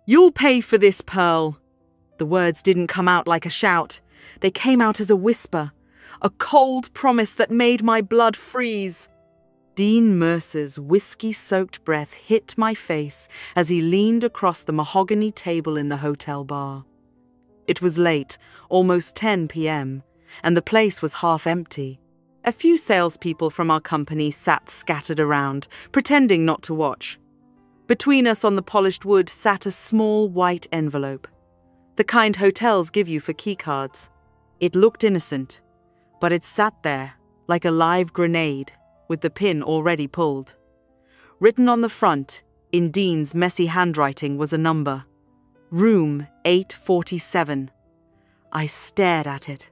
"You'll pay for this, Pearl." The words didn't come out like a shout. They came out as a whisper, a cold promise that made my blood freeze. Dean Mercer's whiskey-soaked breath hit my face as he leaned across the mahogany table in the hotel bar. It was late, almost 10 p.m., and the place was half empty. A few salespeople from our company sat scattered around, pretending not to watch. Between us on the polished wood sat a small white envelope, the kind hotels give you for keycards. It looked innocent, but it sat there like a live grenade, with the pin already pulled. Written on the front, in Dean's messy handwriting, was a number. Room 847. I stared at it.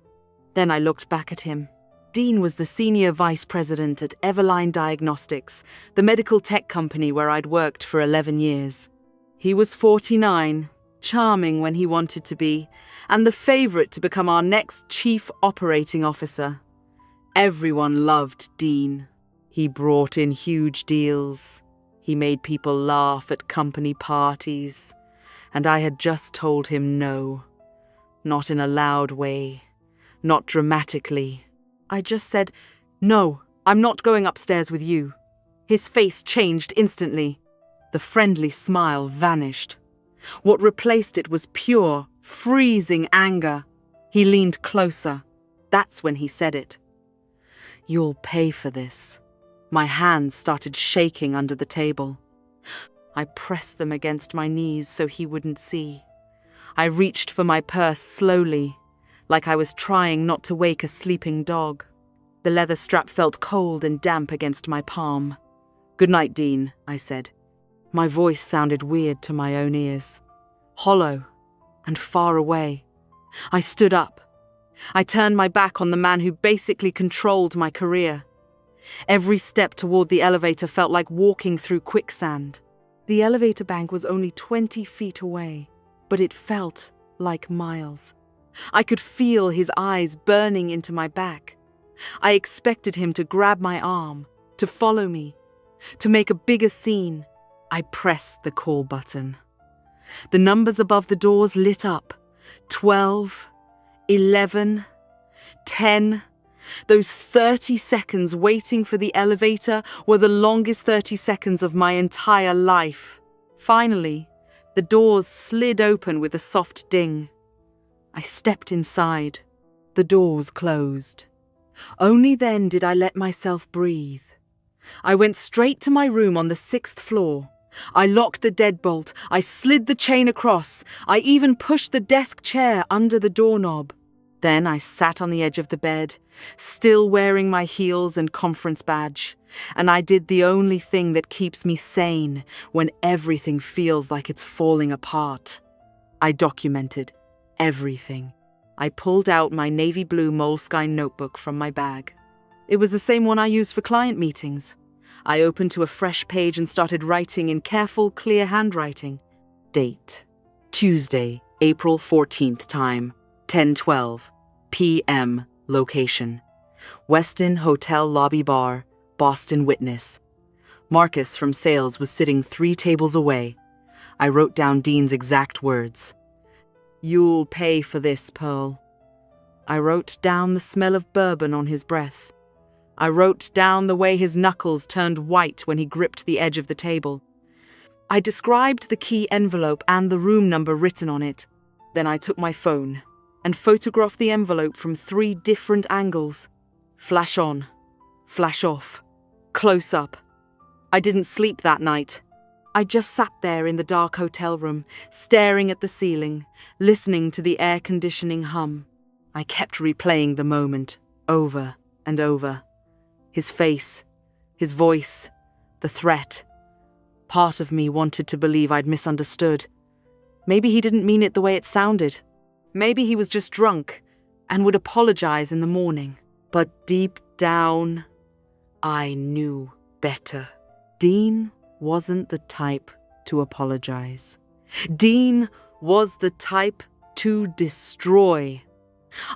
Then I looked back at him. Dean was the senior vice president at Everline Diagnostics, the medical tech company where I'd worked for 11 years. He was 49, charming when he wanted to be, and the favorite to become our next chief operating officer. Everyone loved Dean. He brought in huge deals. He made people laugh at company parties. And I had just told him no. Not in a loud way. Not dramatically. I just said, "No, I'm not going upstairs with you." His face changed instantly. The friendly smile vanished. What replaced it was pure, freezing anger. He leaned closer. That's when he said it. "You'll pay for this." My hands started shaking under the table. I pressed them against my knees so he wouldn't see. I reached for my purse slowly, like I was trying not to wake a sleeping dog. The leather strap felt cold and damp against my palm. "Good night, Dean," I said. My voice sounded weird to my own ears. Hollow and far away. I stood up. I turned my back on the man who basically controlled my career. Every step toward the elevator felt like walking through quicksand. The elevator bank was only 20 feet away, but it felt like miles. I could feel his eyes burning into my back. I expected him to grab my arm, to follow me, to make a bigger scene. I pressed the call button. The numbers above the doors lit up. 12, 11, 10. Those 30 seconds waiting for the elevator were the longest 30 seconds of my entire life. Finally, the doors slid open with a soft ding. I stepped inside. The doors closed. Only then did I let myself breathe. I went straight to my room on the 6th floor. I locked the deadbolt. I slid the chain across. I even pushed the desk chair under the doorknob. Then I sat on the edge of the bed, still wearing my heels and conference badge, and I did the only thing that keeps me sane when everything feels like it's falling apart. I documented everything. I pulled out my navy blue moleskine notebook from my bag. It was the same one I used for client meetings. I opened to a fresh page and started writing in careful, clear handwriting. Date: Tuesday, April 14th, time 10:12 p.m. Location: Westin Hotel Lobby Bar, Boston Witness. Marcus from sales was sitting 3 tables away. I wrote down Dean's exact words. "You'll pay for this, Pearl." I wrote down the smell of bourbon on his breath. I wrote down the way his knuckles turned white when he gripped the edge of the table. I described the key envelope and the room number written on it. Then I took my phone and photographed the envelope from 3 different angles. Flash on, flash off, close up. I didn't sleep that night. I just sat there in the dark hotel room, staring at the ceiling, listening to the air conditioning hum. I kept replaying the moment, over and over. His face, his voice, the threat. Part of me wanted to believe I'd misunderstood. Maybe he didn't mean it the way it sounded. Maybe he was just drunk and would apologize in the morning. But deep down, I knew better. Dean wasn't the type to apologize. Dean was the type to destroy.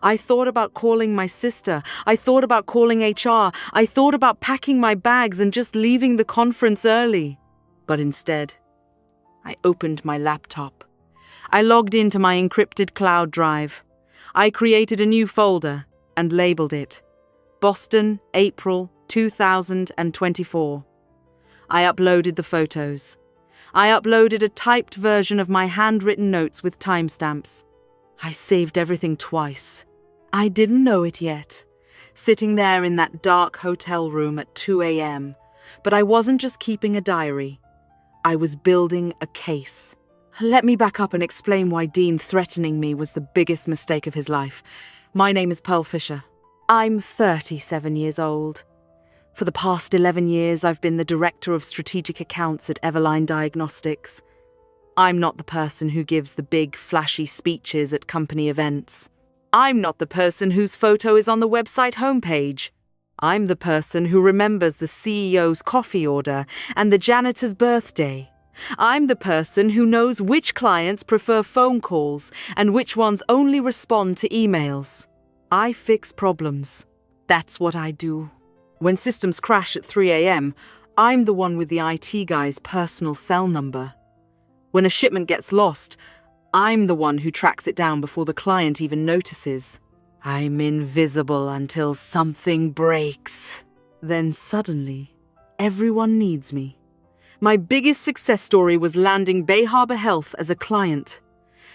I thought about calling my sister. I thought about calling HR. I thought about packing my bags and just leaving the conference early. But instead, I opened my laptop. I logged into my encrypted cloud drive. I created a new folder and labeled it Boston, April 2024. I uploaded the photos. I uploaded a typed version of my handwritten notes with timestamps. I saved everything twice. I didn't know it yet, sitting there in that dark hotel room at 2 a.m., but I wasn't just keeping a diary. I was building a case. Let me back up and explain why Dean threatening me was the biggest mistake of his life. My name is Pearl Fischer. I'm 37 years old. For the past 11 years, I've been the Director of Strategic Accounts at Everline Diagnostics. I'm not the person who gives the big, flashy speeches at company events. I'm not the person whose photo is on the website homepage. I'm the person who remembers the CEO's coffee order and the janitor's birthday. I'm the person who knows which clients prefer phone calls and which ones only respond to emails. I fix problems. That's what I do. When systems crash at 3 a.m., I'm the one with the IT guy's personal cell number. When a shipment gets lost, I'm the one who tracks it down before the client even notices. I'm invisible until something breaks. Then suddenly, everyone needs me. My biggest success story was landing Bay Harbor Health as a client.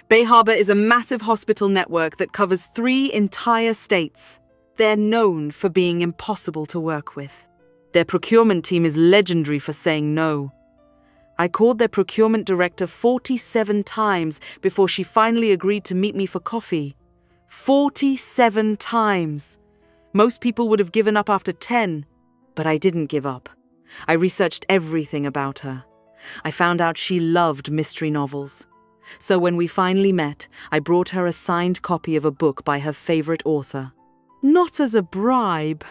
Bay Harbor is a massive hospital network that covers 3 entire states. They're known for being impossible to work with. Their procurement team is legendary for saying no. I called their procurement director 47 times before she finally agreed to meet me for coffee. 47 times. Most people would have given up after 10, but I didn't give up. I researched everything about her. I found out she loved mystery novels. So when we finally met, I brought her a signed copy of a book by her favorite author. Not as a bribe,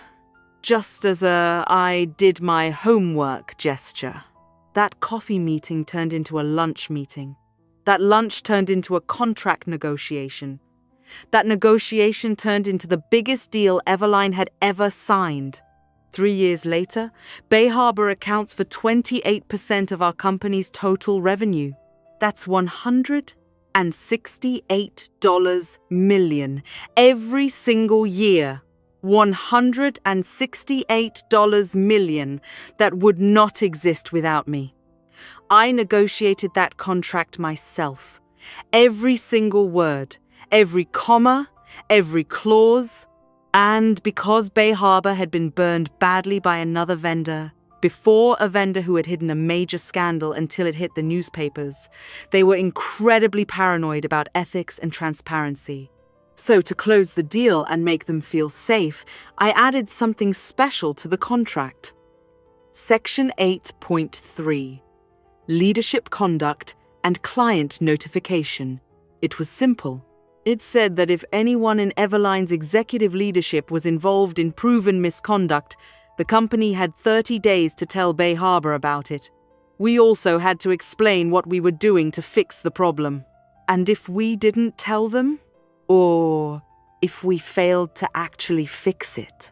just as a I did my homework gesture. That coffee meeting turned into a lunch meeting. That lunch turned into a contract negotiation. That negotiation turned into the biggest deal Everline had ever signed. 3 years later, Bay Harbor accounts for 28% of our company's total revenue. That's $168 million every single year. $168 million that would not exist without me. I negotiated that contract myself. Every single word, every comma, every clause. And because Bay Harbor had been burned badly by another vendor, before a vendor who had hidden a major scandal until it hit the newspapers, they were incredibly paranoid about ethics and transparency. So to close the deal and make them feel safe, I added something special to the contract. Section 8.3, Leadership Conduct and Client Notification. It was simple. It said that if anyone in Everline's executive leadership was involved in proven misconduct, the company had 30 days to tell Bay Harbor about it. We also had to explain what we were doing to fix the problem. And if we didn't tell them, or if we failed to actually fix it,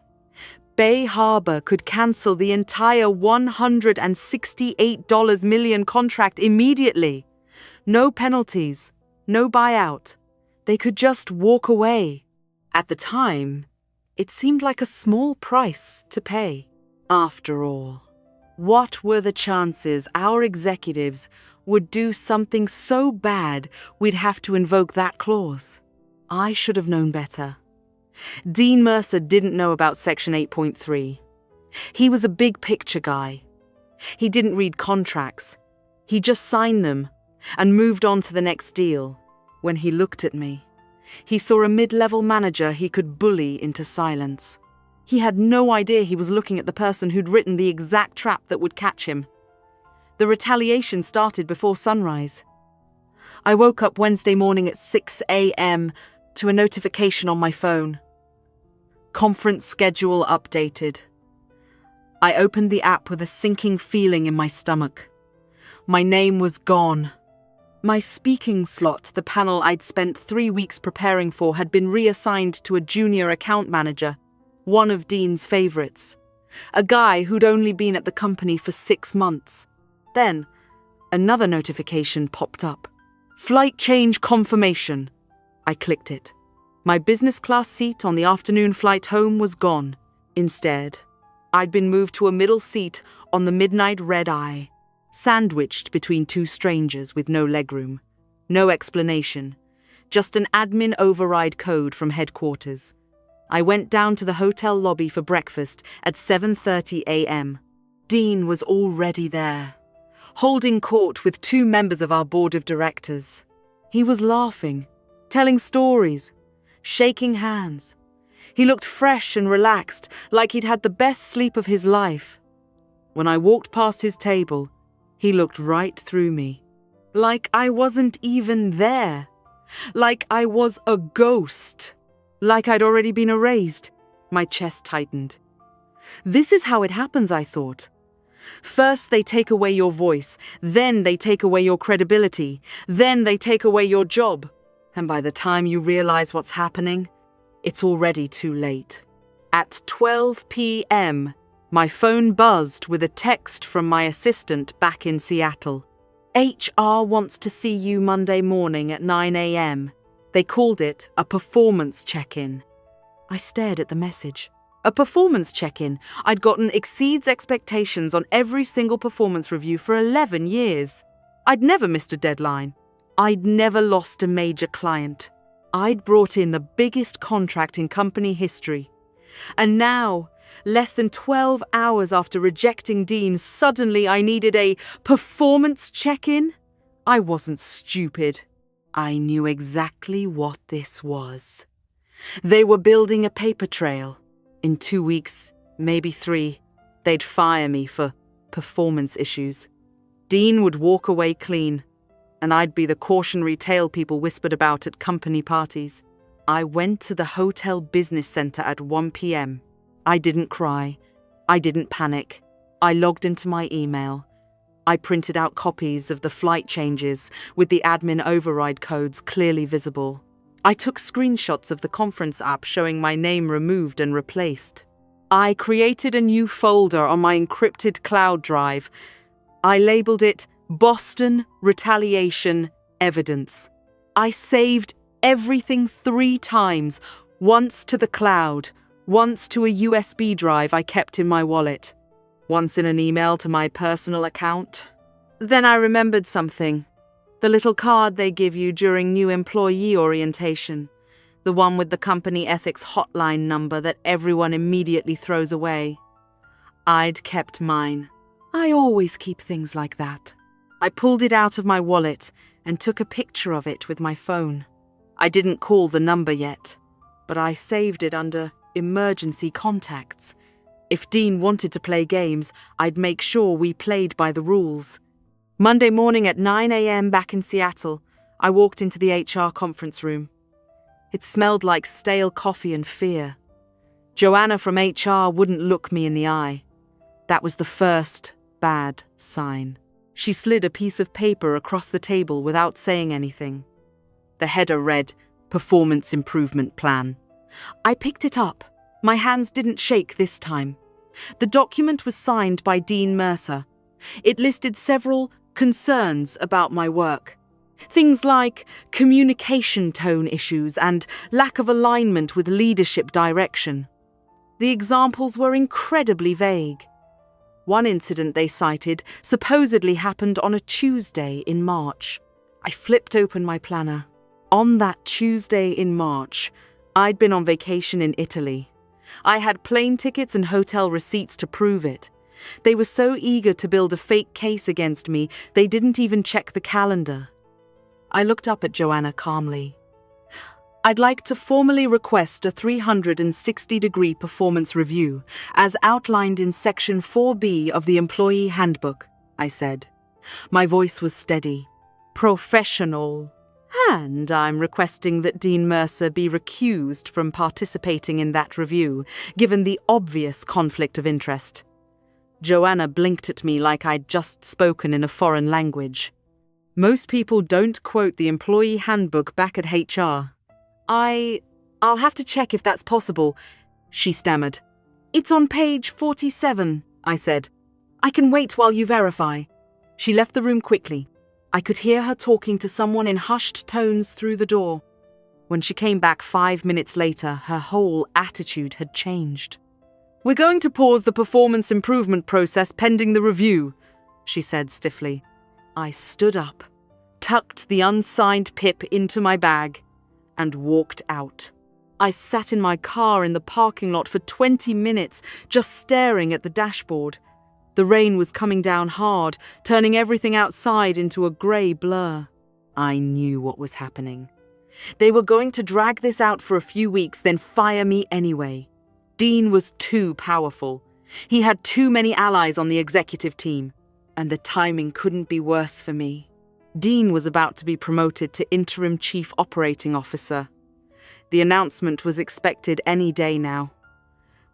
Bay Harbor could cancel the entire $168 million contract immediately. No penalties, no buyout. They could just walk away. At the time, it seemed like a small price to pay. After all, what were the chances our executives would do something so bad we'd have to invoke that clause? I should have known better. Dean Mercer didn't know about Section 8.3. He was a big picture guy. He didn't read contracts. He just signed them and moved on to the next deal. When he looked at me, he saw a mid-level manager he could bully into silence. He had no idea he was looking at the person who'd written the exact trap that would catch him. The retaliation started before sunrise. I woke up Wednesday morning at 6 a.m. to a notification on my phone. Conference schedule updated. I opened the app with a sinking feeling in my stomach. My name was gone. My speaking slot, the panel I'd spent 3 weeks preparing for, had been reassigned to a junior account manager, one of Dean's favorites, a guy who'd only been at the company for 6 months. Then, Another notification popped up. Flight change confirmation. I clicked it. My business class seat on the afternoon flight home was gone. Instead, I'd been moved to a middle seat on the midnight red-eye, sandwiched between two strangers with no legroom. No explanation, just an admin override code from headquarters. I went down to the hotel lobby for breakfast at 7:30 a.m. Dean was already there, holding court with two members of our board of directors. He was laughing, telling stories, shaking hands. He looked fresh and relaxed, like he'd had the best sleep of his life. When I walked past his table, he looked right through me. Like I wasn't even there. Like I was a ghost. Like I'd already been erased. My chest tightened. This is how it happens, I thought. First they take away your voice, then they take away your credibility, then they take away your job. And by the time you realize what's happening, it's already too late. At 12 p.m., my phone buzzed with a text from my assistant back in Seattle. HR wants to see you Monday morning at 9 a.m. They called it a performance check-in. I stared at the message. A performance check-in. I'd gotten exceeds expectations on every single performance review for 11 years. I'd never missed a deadline. I'd never lost a major client. I'd brought in the biggest contract in company history. And now, less than 12 hours after rejecting Dean, suddenly I needed a performance check-in? I wasn't stupid. I knew exactly what this was. They were building a paper trail. In 2 weeks, maybe 3, they'd fire me for performance issues. Dean would walk away clean, and I'd be the cautionary tale people whispered about at company parties. I went to the hotel business center at 1 p.m. I didn't cry. I didn't panic. I logged into my email. I printed out copies of the flight changes with the admin override codes clearly visible. I took screenshots of the conference app showing my name removed and replaced. I created a new folder on my encrypted cloud drive. I labeled it Boston Retaliation Evidence. I saved everything 3 times, once to the cloud, once to a USB drive I kept in my wallet, once in an email to my personal account. Then I remembered something. The little card they give you during new employee orientation. The one with the company ethics hotline number that everyone immediately throws away. I'd kept mine. I always keep things like that. I pulled it out of my wallet and took a picture of it with my phone. I didn't call the number yet, but I saved it under emergency contacts. If Dean wanted to play games, I'd make sure we played by the rules. Monday morning at 9 a.m. back in Seattle, I walked into the HR conference room. It smelled like stale coffee and fear. Joanna from HR wouldn't look me in the eye. That was the first bad sign. She slid a piece of paper across the table without saying anything. The header read, Performance Improvement Plan. I picked it up. My hands didn't shake this time. The document was signed by Dean Mercer. It listed several concerns about my work. Things like communication tone issues and lack of alignment with leadership direction. The examples were incredibly vague. One incident they cited supposedly happened on a Tuesday in March. I flipped open my planner. On that Tuesday in March, I'd been on vacation in Italy. I had plane tickets and hotel receipts to prove it. They were so eager to build a fake case against me, they didn't even check the calendar. I looked up at Joanna calmly. I'd like to formally request a 360-degree performance review, as outlined in Section 4B of the Employee Handbook, I said. My voice was steady, professional. And I'm requesting that Dean Mercer be recused from participating in that review, given the obvious conflict of interest. Joanna blinked at me like I'd just spoken in a foreign language. Most people don't quote the employee handbook back at HR. I'll have to check if that's possible, she stammered. It's on page 47, I said. I can wait while you verify. She left the room quickly. I could hear her talking to someone in hushed tones through the door. When she came back 5 minutes later, her whole attitude had changed. "We're going to pause the performance improvement process pending the review," she said stiffly. I stood up, tucked the unsigned PIP into my bag, and walked out. I sat in my car in the parking lot for 20 minutes, just staring at the dashboard. The rain was coming down hard, turning everything outside into a grey blur. I knew what was happening. They were going to drag this out for a few weeks, then fire me anyway. Dean was too powerful. He had too many allies on the executive team, and the timing couldn't be worse for me. Dean was about to be promoted to interim chief operating officer. The announcement was expected any day now.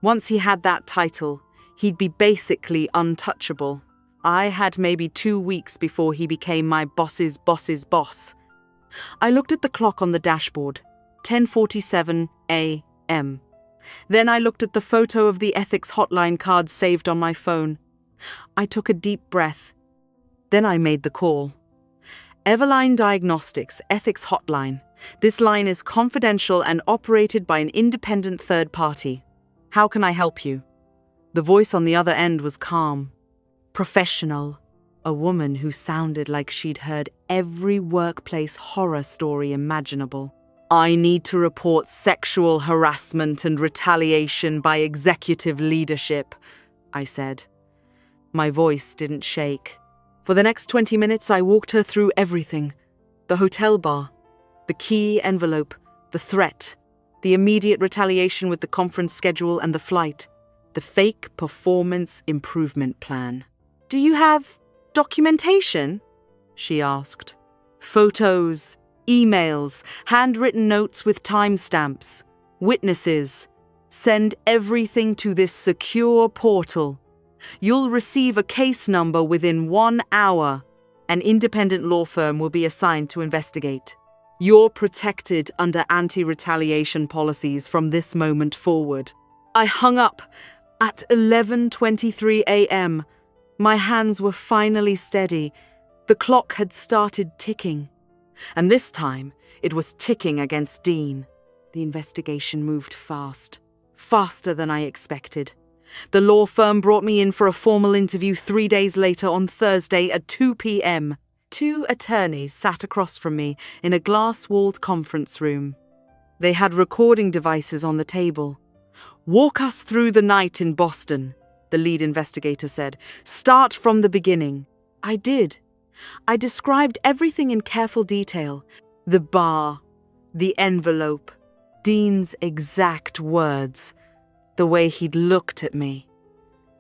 Once he had that title, he'd be basically untouchable. I had maybe 2 weeks before he became my boss's boss's boss. I looked at the clock on the dashboard, 10:47 a.m. Then I looked at the photo of the ethics hotline card saved on my phone. I took a deep breath. Then I made the call. Everline Diagnostics, ethics hotline. This line is confidential and operated by an independent third party. How can I help you? The voice on the other end was calm, professional, a woman who sounded like she'd heard every workplace horror story imaginable. "I need to report sexual harassment and retaliation by executive leadership," I said. My voice didn't shake. For the next 20 minutes, I walked her through everything. The hotel bar, the key envelope, the threat, the immediate retaliation with the conference schedule and the flight, the fake performance improvement plan. "Do you have documentation?" she asked. "Photos, emails, handwritten notes with timestamps, witnesses. Send everything to this secure portal. You'll receive a case number within 1 hour. An independent law firm will be assigned to investigate. You're protected under anti-retaliation policies from this moment forward." I hung up at 11:23 a.m. My hands were finally steady. The clock had started ticking. And this time, it was ticking against Dean. The investigation moved fast, faster than I expected. The law firm brought me in for a formal interview 3 days later on Thursday at 2 p.m. 2 attorneys sat across from me in a glass-walled conference room. They had recording devices on the table. "Walk us through the night in Boston," the lead investigator said. "Start from the beginning." I did. I described everything in careful detail. The bar, the envelope, Dean's exact words, the way he'd looked at me.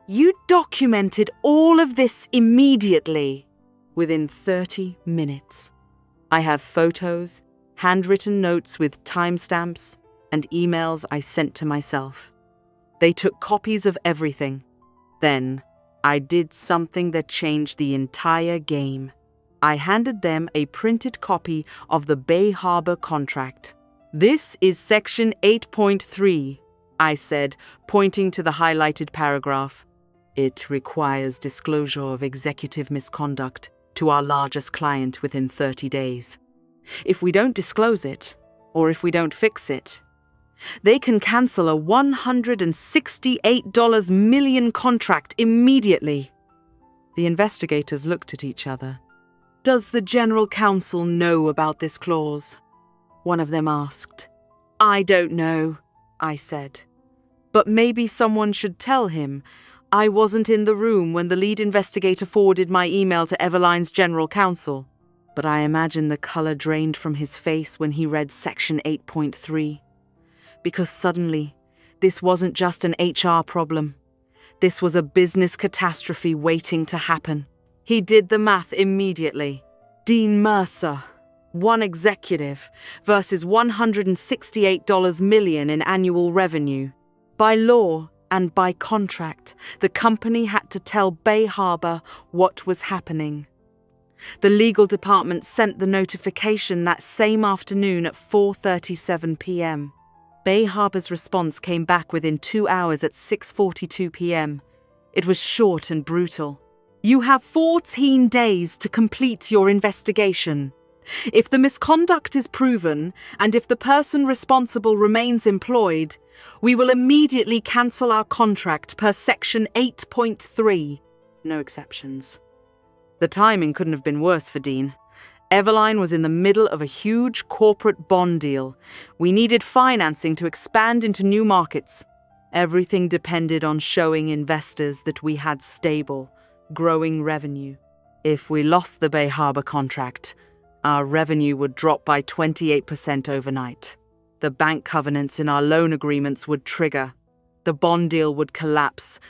"You documented all of this immediately." "Within 30 minutes. I have photos, handwritten notes with timestamps, and emails I sent to myself. They took copies of everything. Then I did something that changed the entire game. I handed them a printed copy of the Bay Harbor contract. "This is Section 8.3, I said, pointing to the highlighted paragraph. "It requires disclosure of executive misconduct to our largest client within 30 days. If we don't disclose it, or if we don't fix it, they can cancel a $168 million contract immediately." The investigators looked at each other. "Does the general counsel know about this clause?" one of them asked. "I don't know," I said. "But maybe someone should tell him. I wasn't in the room when the lead investigator forwarded my email to Everline's general counsel." But I imagine the color drained from his face when he read Section 8.3. Because suddenly, this wasn't just an HR problem. This was a business catastrophe waiting to happen. He did the math immediately. Dean Mercer, one executive, versus $168 million in annual revenue. By law and by contract, the company had to tell Bay Harbor what was happening. The legal department sent the notification that same afternoon at 4:37 p.m. Bay Harbor's response came back within 2 hours at 6:42 p.m. It was short and brutal. You have 14 days to complete your investigation. If the misconduct is proven, and if the person responsible remains employed, we will immediately cancel our contract per Section 8.3. No exceptions. The timing couldn't have been worse for Dean. Everline was in the middle of a huge corporate bond deal. We needed financing to expand into new markets. Everything depended on showing investors that we had stable, growing revenue. If we lost the Bay Harbor contract, our revenue would drop by 28% overnight. The bank covenants in our loan agreements would trigger. The bond deal would collapse.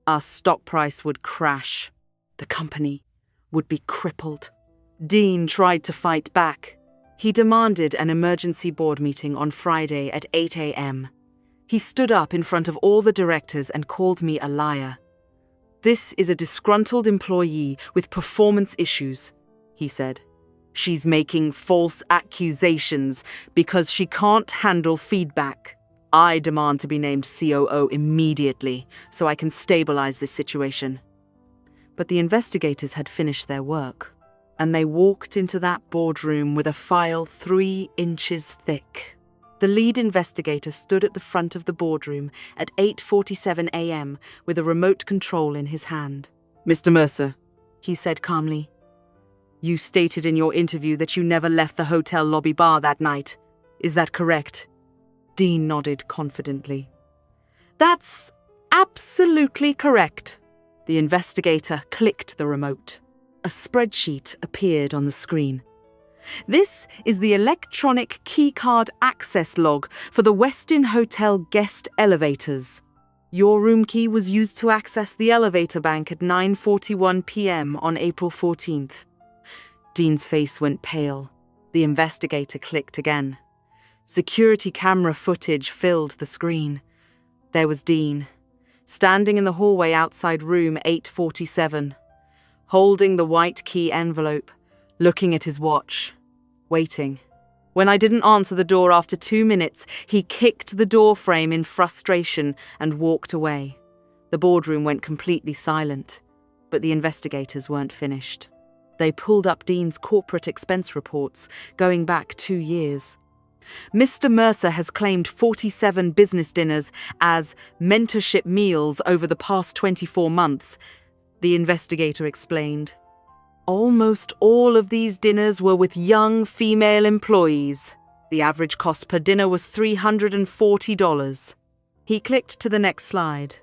Our stock price would crash. The company would be crippled. Dean tried to fight back. He demanded an emergency board meeting on Friday at 8 a.m. He stood up in front of all the directors and called me a liar. "This is a disgruntled employee with performance issues," he said. "She's making false accusations because she can't handle feedback. I demand to be named COO immediately so I can stabilize this situation." But the investigators had finished their work, and they walked into that boardroom with a file 3 inches thick. The lead investigator stood at the front of the boardroom at 8:47 a.m. with a remote control in his hand. "Mr. Mercer," he said calmly, "you stated in your interview that you never left the hotel lobby bar that night. Is that correct?" Dean nodded confidently. "That's absolutely correct." The investigator clicked the remote. A spreadsheet appeared on the screen. "This is the electronic Keycard access log for the Westin Hotel guest elevators. Your room key was used to access the elevator bank at 9:41 p.m. on April 14th. Dean's face went pale. The investigator clicked again. Security camera footage filled the screen. There was Dean, standing in the hallway outside room 847, holding the white key envelope, looking at his watch, waiting. When I didn't answer the door after 2 minutes, he kicked the door frame in frustration and walked away. The boardroom went completely silent, but the investigators weren't finished. They pulled up Dean's corporate expense reports, going back 2 years. Mr. Mercer has claimed 47 business dinners as mentorship meals over the past 24 months, the investigator explained. Almost all of these dinners were with young female employees. The average cost per dinner was $340. He clicked to the next slide.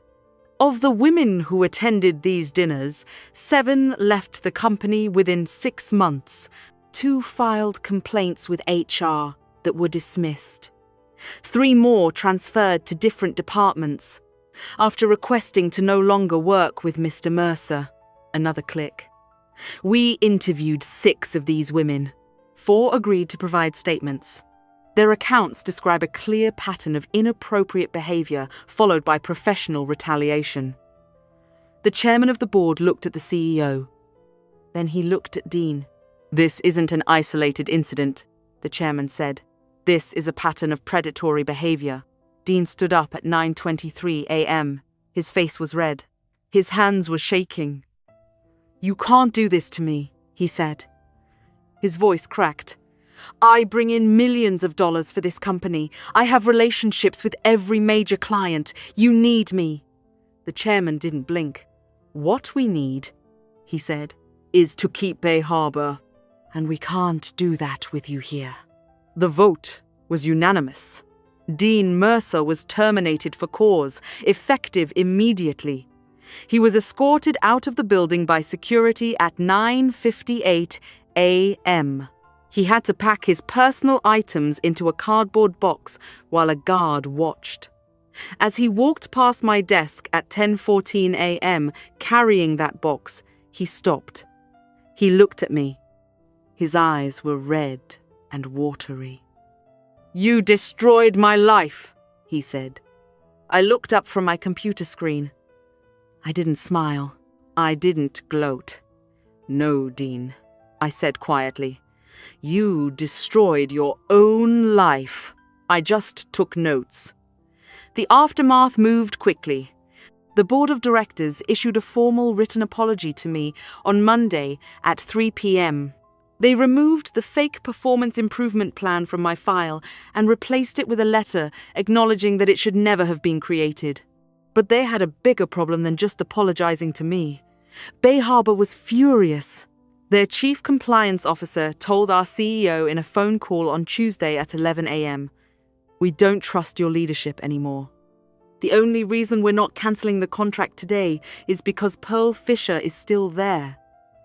Of the women who attended these dinners, 7 left the company within 6 months. 2 filed complaints with HR that were dismissed. 3 more transferred to different departments. After requesting to no longer work with Mr. Mercer, another click. We interviewed 6 of these women. 4 agreed to provide statements. Their accounts describe a clear pattern of inappropriate behavior followed by professional retaliation. The chairman of the board looked at the CEO. Then he looked at Dean. "This isn't an isolated incident," the chairman said. "This is a pattern of predatory behavior." Dean stood up at 9:23 a.m. His face was red. His hands were shaking. "You can't do this to me," he said. His voice cracked. "I bring in millions of dollars for this company. I have relationships with every major client. You need me." The chairman didn't blink. "What we need," he said, "is to keep Bay Harbor, and we can't do that with you here." The vote was unanimous. Dean Mercer was terminated for cause, effective immediately. He was escorted out of the building by security at 9:58 a.m. He had to pack his personal items into a cardboard box while a guard watched. As he walked past my desk at 10:14 a.m. carrying that box, he stopped. He looked at me. His eyes were red and watery. "You destroyed my life," he said. I looked up from my computer screen. I didn't smile. I didn't gloat. "No, Dean," I said quietly. "You destroyed your own life. I just took notes." The aftermath moved quickly. The board of directors issued a formal written apology to me on Monday at 3 p.m. They removed the fake performance improvement plan from my file and replaced it with a letter acknowledging that it should never have been created. But they had a bigger problem than just apologizing to me. Bay Harbor was furious. Their chief compliance officer told our CEO in a phone call on Tuesday at 11 a.m., "We don't trust your leadership anymore. The only reason we're not cancelling the contract today is because Pearl Fischer is still there."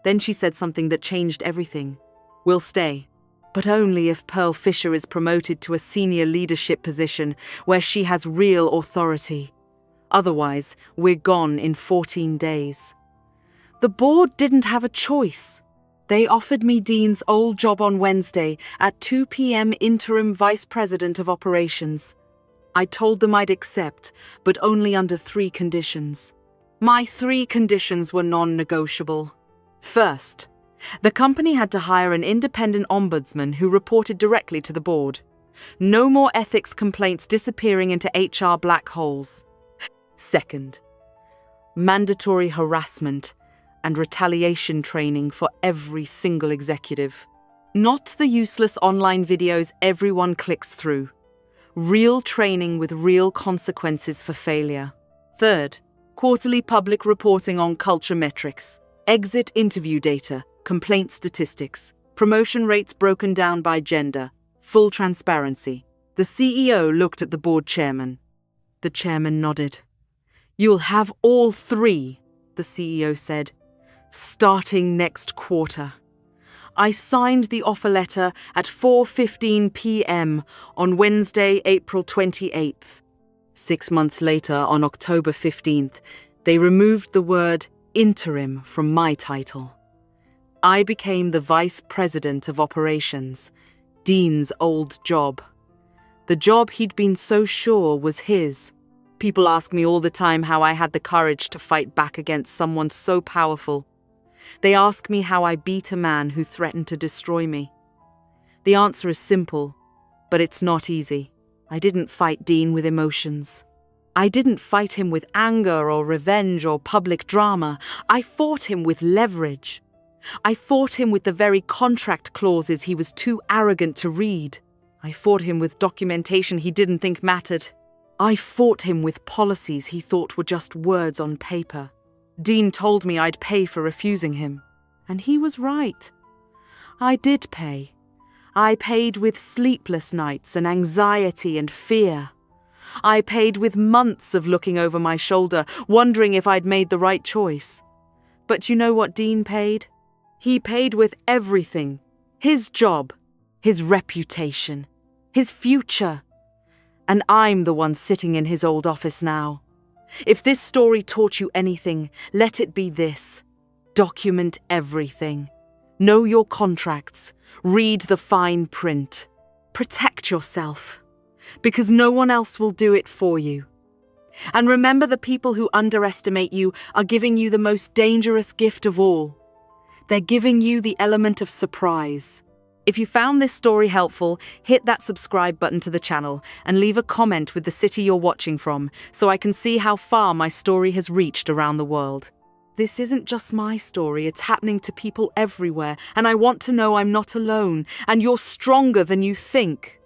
Then she said something that changed everything. "We'll stay, but only if Pearl Fischer is promoted to a senior leadership position where she has real authority. Otherwise, we're gone in 14 days. The board didn't have a choice. They offered me Dean's old job on Wednesday at 2 p.m. interim vice president of operations. I told them I'd accept, but only under 3 conditions. My 3 conditions were non-negotiable. First, the company had to hire an independent ombudsman who reported directly to the board. No more ethics complaints disappearing into HR black holes. Second, mandatory harassment and retaliation training for every single executive. Not the useless online videos everyone clicks through. Real training with real consequences for failure. Third, quarterly public reporting on culture metrics, exit interview data, complaint statistics, promotion rates broken down by gender, full transparency. The CEO looked at the board chairman. The chairman nodded. "You'll have all 3, the CEO said, "starting next quarter." I signed the offer letter at 4:15 p.m. on Wednesday, April 28th. 6 months later, on October 15th, they removed the word interim from my title. I became the vice president of operations, Dean's old job. The job he'd been so sure was his. People ask me all the time how I had the courage to fight back against someone so powerful. They ask me how I beat a man who threatened to destroy me. The answer is simple, but it's not easy. I didn't fight Dean with emotions. I didn't fight him with anger or revenge or public drama. I fought him with leverage. I fought him with the very contract clauses he was too arrogant to read. I fought him with documentation he didn't think mattered. I fought him with policies he thought were just words on paper. Dean told me I'd pay for refusing him, and he was right. I did pay. I paid with sleepless nights and anxiety and fear. I paid with months of looking over my shoulder, wondering if I'd made the right choice. But you know what Dean paid? He paid with everything. His job, his reputation, his future. And I'm the one sitting in his old office now. If this story taught you anything, let it be this. Document everything. Know your contracts. Read the fine print. Protect yourself, because no one else will do it for you. And remember, the people who underestimate you are giving you the most dangerous gift of all. They're giving you the element of surprise. If you found this story helpful, hit that subscribe button to the channel and leave a comment with the city you're watching from so I can see how far my story has reached around the world. This isn't just my story, it's happening to people everywhere, and I want to know I'm not alone, and you're stronger than you think.